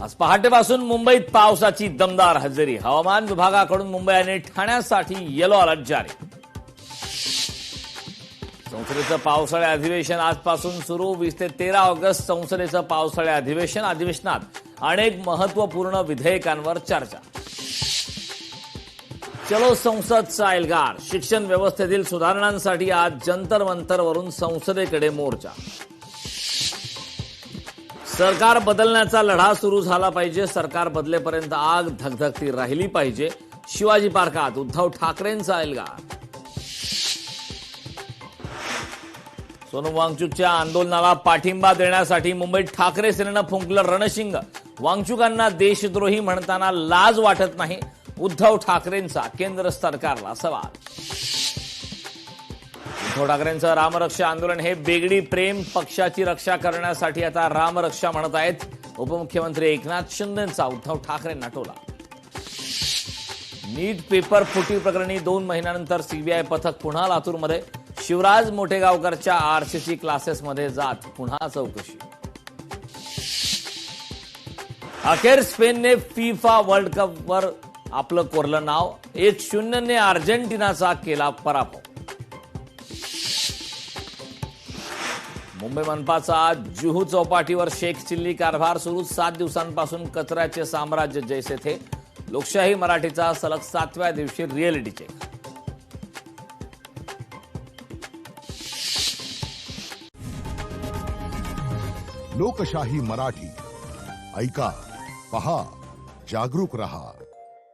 आज पहाटेपासून मुंबईत पावसाची दमदार हजेरी. हवामान विभागाकडून मुंबई आणि ठाण्यासाठी येलो अलर्ट जारी. संसदेचं पावसाळी अधिवेशन आजपासून सुरू. 20 ते 13 ऑगस्ट संसदेचं पावसाळी अधिवेशन. अधिवेशनात अनेक महत्वपूर्ण विधेयकांवर चर्चा. चलो संसदचा एल्गार. शिक्षण व्यवस्थेतील सुधारणांसाठी आज जंतर मंतरवरून संसदेकडे मोर्चा. सरकार बदलण्याचा लढा सुरू झाला पाहिजे. सरकार बदलेपर्यंत आग धगधगती राहिली पाहिजे. शिवाजी पार्कात उद्धव ठाकरेंचा एल्गार. सोनम वांगचुकच्या आंदोलनाला पाठिंबा देण्यासाठी मुंबईत ठाकरे सेनेनं फुंकलं रणशिंग. वांगचुकांना देशद्रोही म्हणताना लाज वाटत नाही. उद्धव ठाकरेंचा केंद्र सरकारला सवाल. उद्धव ठाकरेंचं रामरक्षा आंदोलन हे बेगडी प्रेम. पक्षाची रक्षा करण्यासाठी आता रामरक्षा म्हणत आहेत. उपमुख्यमंत्री एकनाथ शिंदेंचा उद्धव ठाकरेंना टोला. नीट पेपर फुटी प्रकरणी 2 महिन्यानंतर सीबीआय पथक पुन्हा लातूरमध्ये. शिवराज मोठेगावकरच्या आरसीसी क्लासेसमध्ये जात पुन्हा चौकशी. अखेर स्पेनने फिफा वर्ल्ड कपवर आपलं कोरलं नाव. 1-0 ने अर्जेंटिनाचा केला पराभव. मुंबई मनपाचा जुहू चौपाटीवर शेख चिल्ली कारभार सुरू. 7 दिवसांपासून कचऱ्याचे साम्राज्य जैसे थे. लोकशाही मराठीचा सलग 7व्या दिवशी रिअलिटी चेक. लोकशाही मराठी ऐका, पहा, जागरूक रहा.